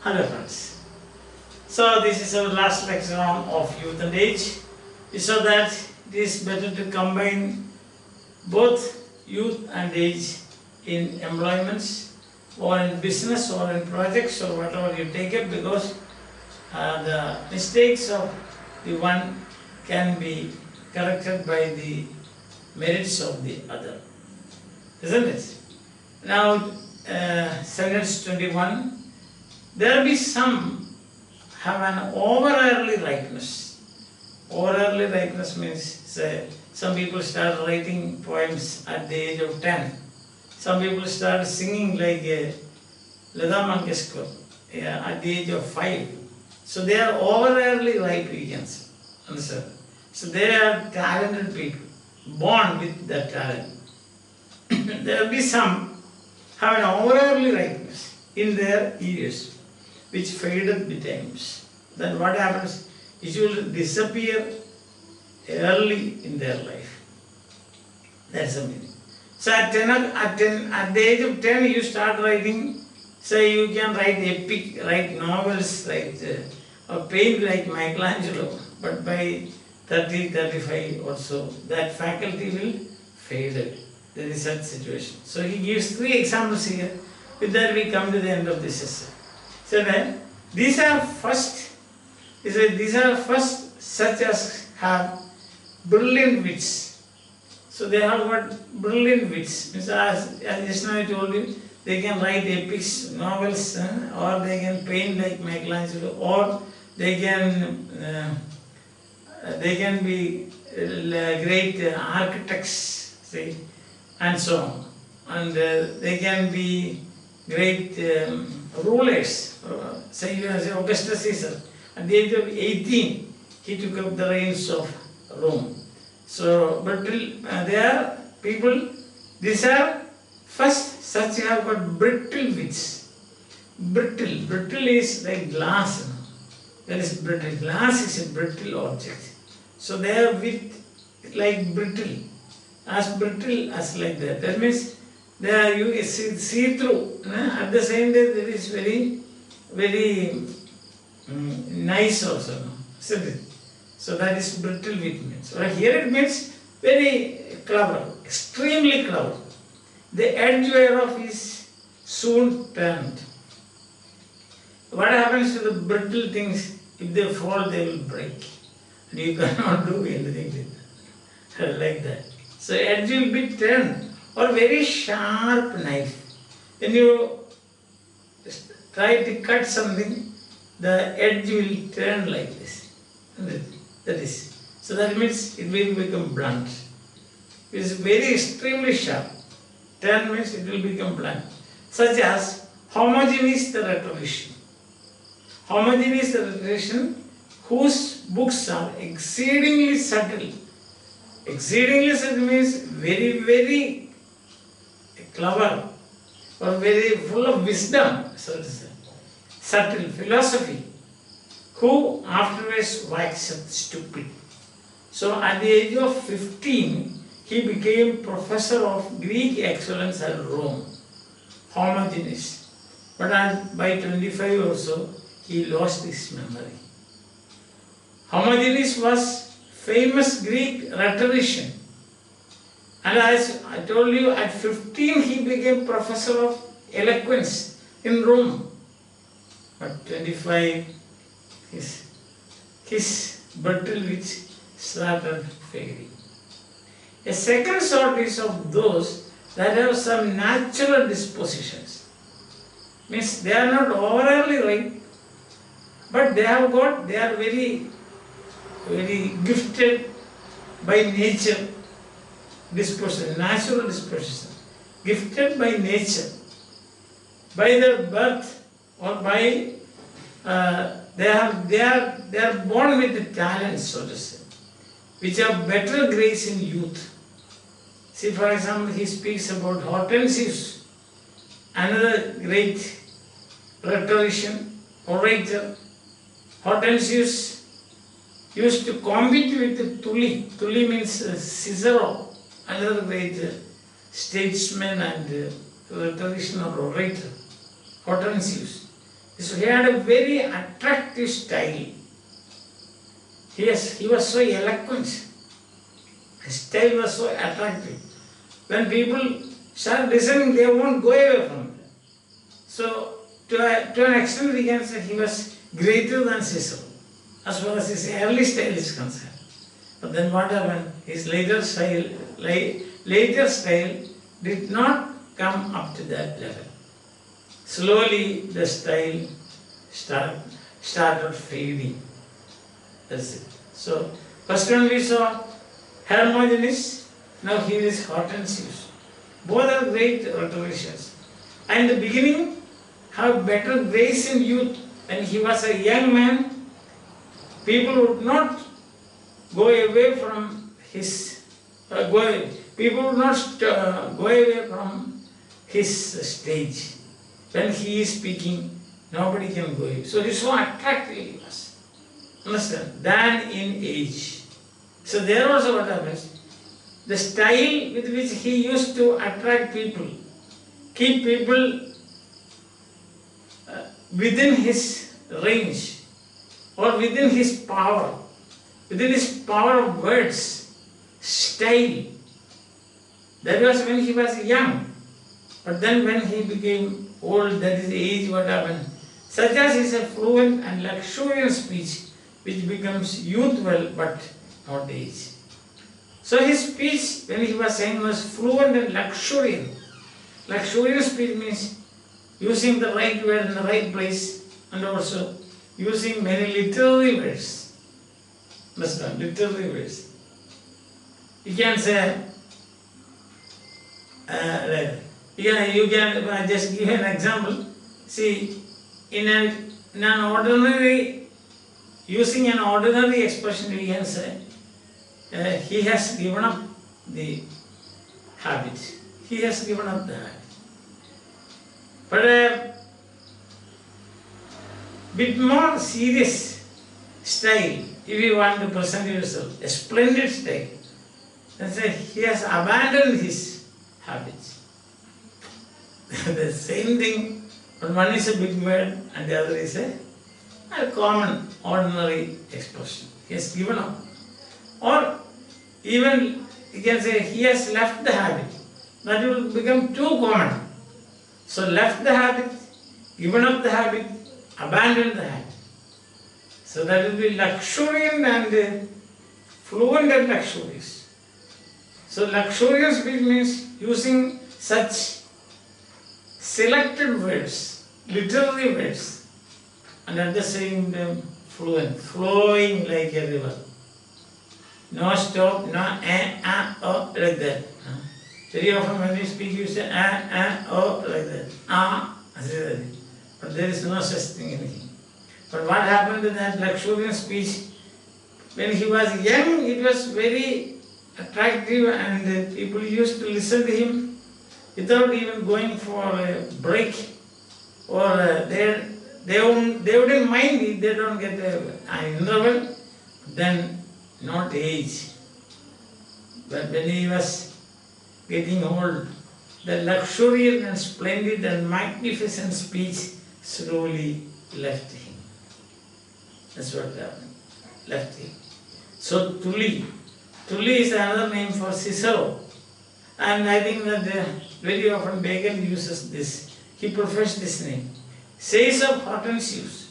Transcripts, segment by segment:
Hello friends. So this is our last lecture of youth and age. We saw that it is better to combine both youth and age in employments or in business or in projects or whatever you take it, because the mistakes of the one can be corrected by the merits of the other. Isn't it? Now, sentence 21. There be some have an over early ripeness. Over early ripeness means, say, some people start writing poems at the age of 10. Some people start singing like Lata Mangeshkar at the age of 5. So they are over early ripe, we can say. Understand? So they are talented people, born with that talent. There will be some have an over early ripeness in their years, which faded betimes. Then what happens? It will disappear early in their life. That's the meaning. So at the age of 10, you start writing. Say you can write epic, write novels, write or paint like Michelangelo. But by 30, 35 or so, that faculty will fade. There is such situation. So he gives 3 examples here. With that we come to the end of this essay. So then, these are first such as have brilliant wits. So they have got brilliant wits. Means as just now I told you, they can write epics, novels, or they can paint like Michelangelo, or they can be great architects, see, and so on. And they can be great rulers. Say Augustus Caesar, at the age of 18, he took up the reins of Rome. So, but they are people, these are first such have got brittle wits. Brittle is like glass. That is brittle. Glass is a brittle object. So they are wit like brittle, as like that. That means they are you see through. At the same time, there is very nice also, isn't it? So that is brittle wit means. Right? Here it means very clever, extremely clever. The edge whereof is soon turned. What happens to the brittle things? If they fall, they will break. And you cannot do anything with them. Like that. So edge will be turned, or very sharp knife. When you try to cut something, the edge will turn like this. That is. So that means it will become blunt. It is very extremely sharp. Turn means it will become blunt. Such as Hermogenes the rhetorician. Hermogenes the rhetorician, whose books are exceedingly subtle. Exceedingly subtle means very, very clever, or very full of wisdom, so to say. Subtle philosophy, who afterwards waxed stupid. So at the age of 15, he became professor of Greek excellence at Rome, Hermogenes. But by 25 or so, he lost his memory. Hermogenes was famous Greek rhetorician. And as I told you, at 15 he became professor of eloquence in Rome. But 25, his brittle wit started fading. A second sort is of those that have some natural dispositions. Means they are not overly right, but they are very, very gifted by nature. Disposition, natural disposition, gifted by nature, by their birth, or by they are born with the talents, so to say, which have better grace in youth. See, for example, he speaks about Hortensius, another great rhetorician, orator. Hortensius used to compete with Tully. Tully means Cicero, another great statesman and rhetorician or orator, Hortensius. So he had a very attractive style. He was so eloquent. His style was so attractive. When people start listening, they won't go away from it. So, to an extent, we can say he was greater than Cicero, as far as his early style is concerned. But then what happened? His later style did not come up to that level. Slowly, the style started fading. That's it. So, first one we saw Hermogenes, now here is Hortensius. Both are great rhetoricians. And in the beginning, have better grace in youth. When he was a young man, people would not go away from his, people would not go away from his stage. When he is speaking, nobody can go away. So, so attractive he was. Understand? Than in age. So, there also what happens? The style with which he used to attract people, keep people within his range or within his power of words, style. That was when he was young. But then when he became old, that is age, what happened? Such as is a fluent and luxurious speech which becomes youthful but not age. So his speech, when he was saying, was fluent and luxuriant. Luxurious speech means using the right word in the right place and also using many literary words. Understand? Literary words. You can say, you can just give an example. See, in an ordinary, using an ordinary expression, we can say, he has given up the habit. He has given up the habit. But a bit more serious style, if you want to present yourself, a splendid style, then say he has abandoned his habits. The same thing, but one is a big word and the other is a common, ordinary expression. He has given up. Or even you can say he has left the habit. That will become too common. So left the habit, given up the habit, abandoned the habit. So that will be luxuriant and fluent and luxurious. So luxurious speech means using such selected words, literary words, and at the same time fluent, flowing like a river. No stop, no oh, like that. Very often when we speak, you say oh, like that. But there is no such thing in him. But what happened to that luxuriant speech? When he was young, it was very attractive and people used to listen to him without even going for a break. Or they wouldn't mind if they don't get an interval. Then not age. But when he was getting old, the luxuriant and splendid and magnificent speech slowly left him. That's what happened. Left him. So Tully is another name for Cicero. And I think that very often Bacon uses this. He prefers this name. Says of Hortensius.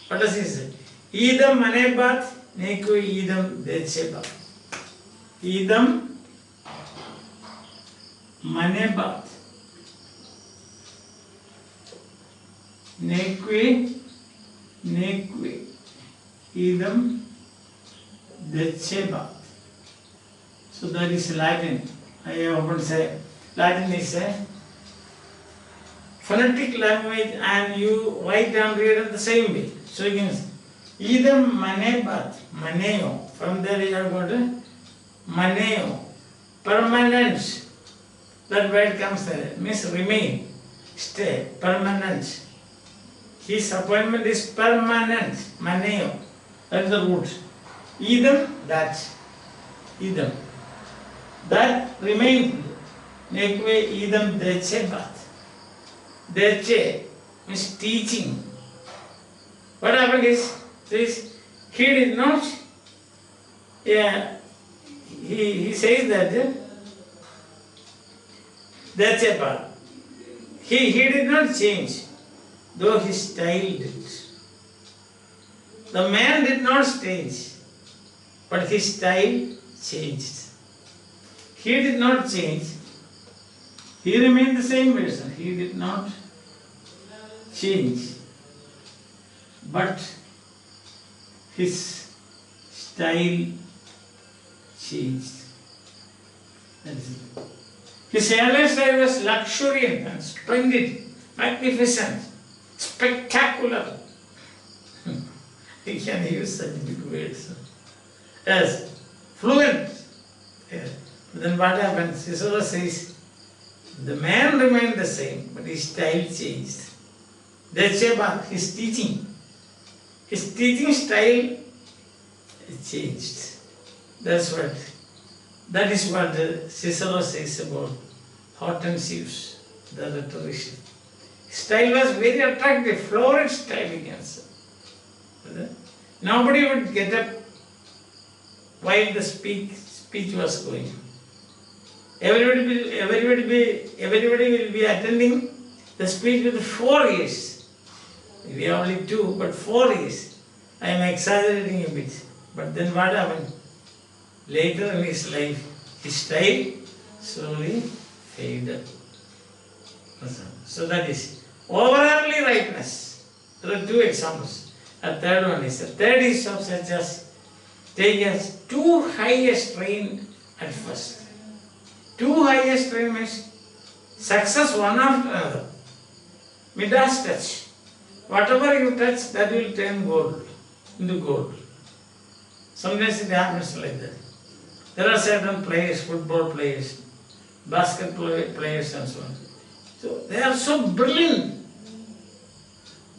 What does he say? Idam manebat neque idam deceba. Idam manebat neque idam deceba. So that is Latin. I often say Latin is a phonetic language and you write and read it the same way. So you can say idam manebat, maneo. From there you have got a maneo. Permanence. That word comes there, means remain, stay, permanence. His appointment is permanent, maneo. That is the root. Idam, that. Idam. That remains. Neque idam decebat. Dece means teaching. What happened is he did not, he says that, that's a part. He did not change, though his style did. The man did not change, but his style changed. He did not change. He remained the same person. He did not change, but his style changed. That is it. His earlier style was luxuriant and splendid, magnificent, spectacular. He can use such big words. Yes, fluent. Yes. Then what happens? Cicero says, the man remained the same, but his style changed. That's about his teaching. His teaching style changed. That is what Cicero says about Hortensius, the rhetorician. His style was very attractive, florid style, you can say. Nobody would get up while the speech was going. Everybody will be attending the speech with 4 ears. We have only 2, but 4 ears. I am exaggerating a bit. But then what happened? Later in his life, his style slowly faded. So that is overearly ripeness. There are 2 examples. A third one is, of such as take as too high a strain at first. Too high a strain means success one after another. Midas touch. Whatever you touch, that will turn gold into gold. Sometimes it happens like that. There are certain players, football players, basketball players and so on. So they are so brilliant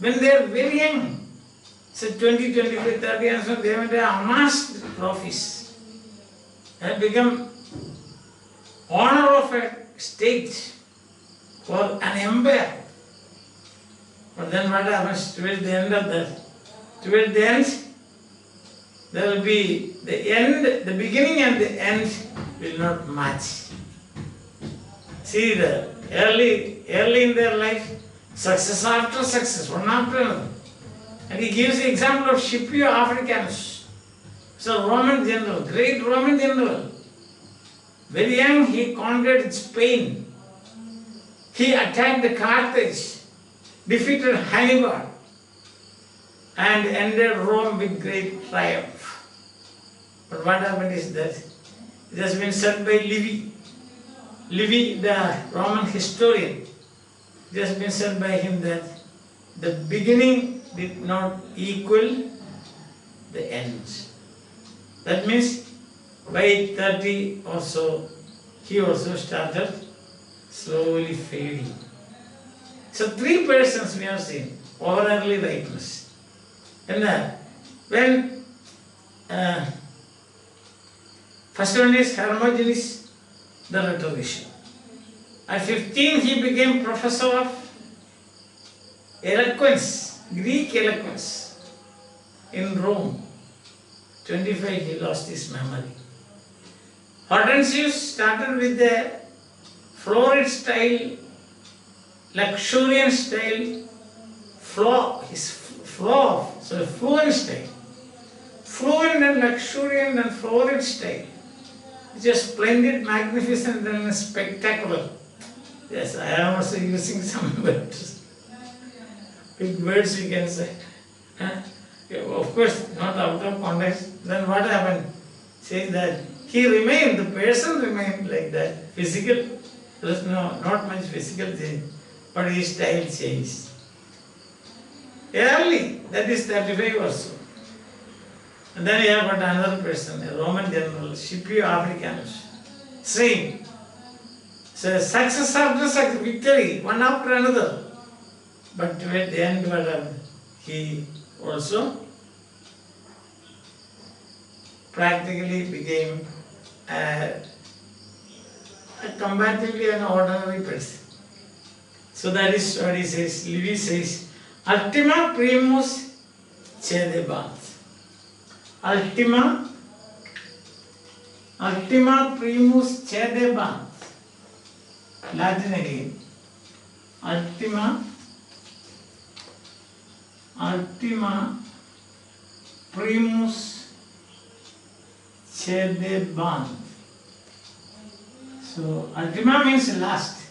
when they are very young. So 20, 25, 30 and so on, they have amassed trophies. They have become honor of a state or an empire. But then what happens towards the end of that? Towards the end, there will be the beginning and the end will not match. See, the early in their life, success after success, one after another. And he gives the example of Scipio Africanus. It's a Roman general, great Roman general. Very young, he conquered Spain. He attacked the Carthage, defeated Hannibal, and ended Rome with great triumph. But what happened is that it has been said by Livy, the Roman historian. It has been said by him that the beginning did not equal the end. That means by 30 or so, he also started slowly fading. So 3 persons we have seen, overearly ripeness. And when first one is Hermogenes, the rhetorician. At 15 he became professor of eloquence, Greek eloquence in Rome. 25 he lost his memory. Hortensius started with the florid style, luxuriant style, fluent style. Fluent and luxuriant and florid style. It's a splendid, magnificent and spectacular. Yes, I am also using some words. Big words we can say. Of course, not out of context. Then what happened? Says that he remained, the person remained like that. Physical, there was not much physical change, but his style changed. Early, that is 35 or so. And then you have got another person, a Roman general, Scipio Africanus. Same. So success after success, victory, one after another. But at the end, what happened? He also practically became a comparatively an ordinary person. So that is what he says. Livy says, Ultima primus cedebant. Ultima primus cedebant. Latin again. Ultima primus cedebant. So ultima means last.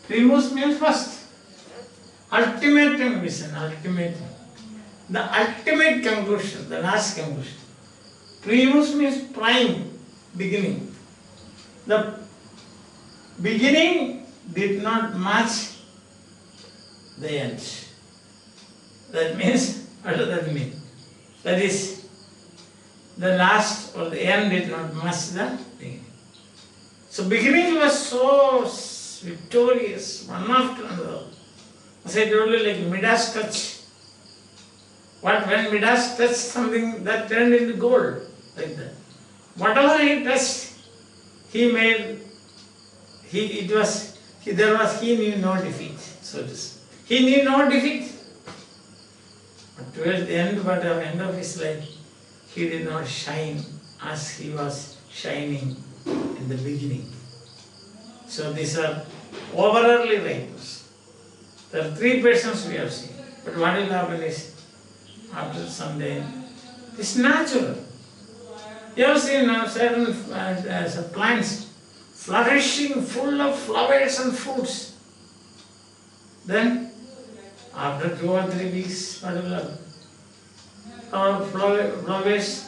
Primus means first. Ultimatum is an ultimatum. The ultimate conclusion, the last conclusion. Primus means prime, beginning. The beginning did not match the end. That means, what does that mean? That is, the last or the end did not match the beginning. So beginning was so victorious, one after another. As I told you, like Midas touch. When Midas touched something, that turned into gold, like that. Whatever he touched, he knew no defeat, so to say. He knew no defeat. But towards the end of his life, he did not shine as he was shining in the beginning. So these are over-early writers. There are three persons we have seen. But what will happen is, after some day, it's natural. You have seen certain plants flourishing, full of flowers and fruits. Then, after 2 or 3 weeks, what will happen? Our flowers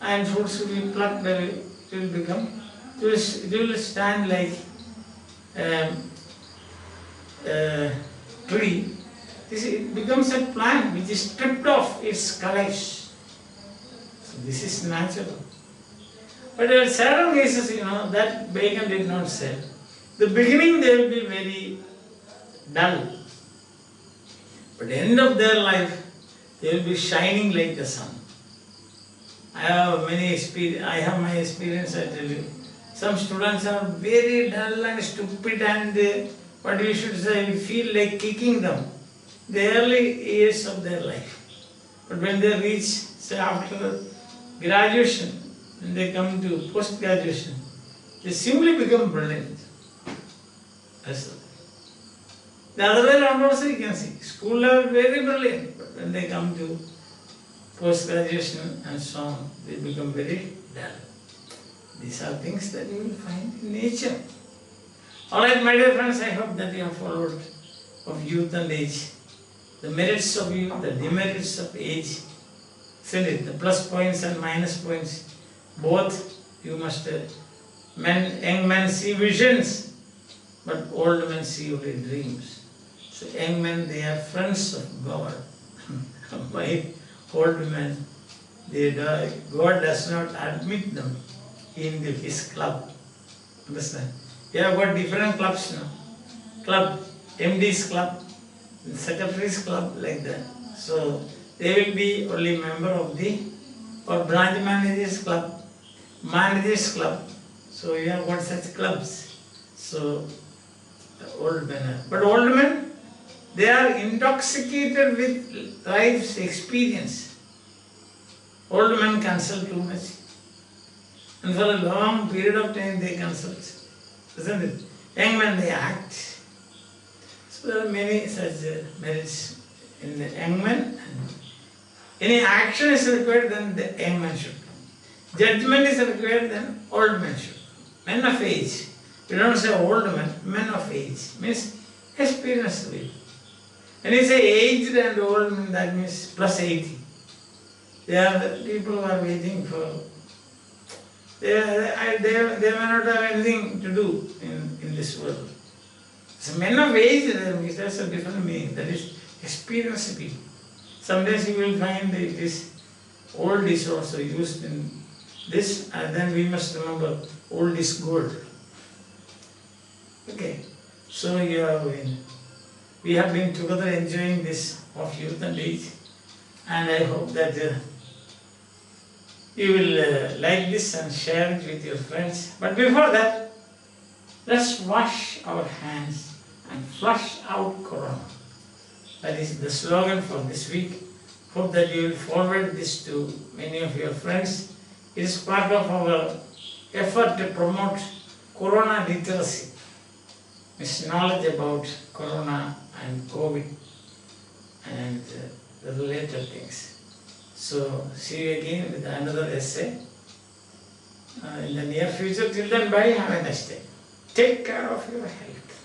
and fruits will be plucked away. It will stand like tree. It becomes a plant which is stripped off its colors. So this is natural. But in certain cases, that Bacon did not say. The beginning they will be very dull. But the end of their life, they will be shining like the sun. I have my experience, I tell you. Some students are very dull and stupid and what we should say, we feel like kicking them. The early years of their life. But when they reach, say after graduation, when they come to post-graduation, they simply become brilliant. That's the other way around also you can see. School level very brilliant, but when they come to post-graduation and so on, they become very dull. These are things that you will find in nature. Alright, my dear friends, I hope that you have followed of youth and age. The merits of youth, the demerits of age, isn't it? The plus points and minus points, both you must, young men see visions, but old men see only dreams. So young men, they are friends of God. By old men, God does not admit them in his club. Understand? You have got different clubs now. Club, MD's club, secretary's club, like that. So they will be only member of or branch manager's club, manager's club. So you have got such clubs. So old men are. But old men, they are intoxicated with life's experience. Old men consult too much. And for a long period of time they consult. Isn't it? Young men, they act. So there are many such merits in the young men. Any action is required, then the young man should come. Judgment is required, then old men should come. Men of age. We don't say old men of age. Means experienced people. When you say aged and old men, that means plus 80. They are the people who are waiting for. They may not have anything to do in this world. So men of age, that's a different meaning. That is experienced people. Sometimes you will find it is old is also used in this, and then we must remember old is gold. Okay, so we have been together enjoying this of youth and age, and I hope that you will like this and share it with your friends. But before that, let's wash our hands and flush out Corona. That is the slogan for this week. Hope that you will forward this to many of your friends. It is part of our effort to promote corona literacy. It's knowledge about corona and COVID and the related things. So see you again with another essay in the near future. Till then, bye. Have a nice day. Take care of your health.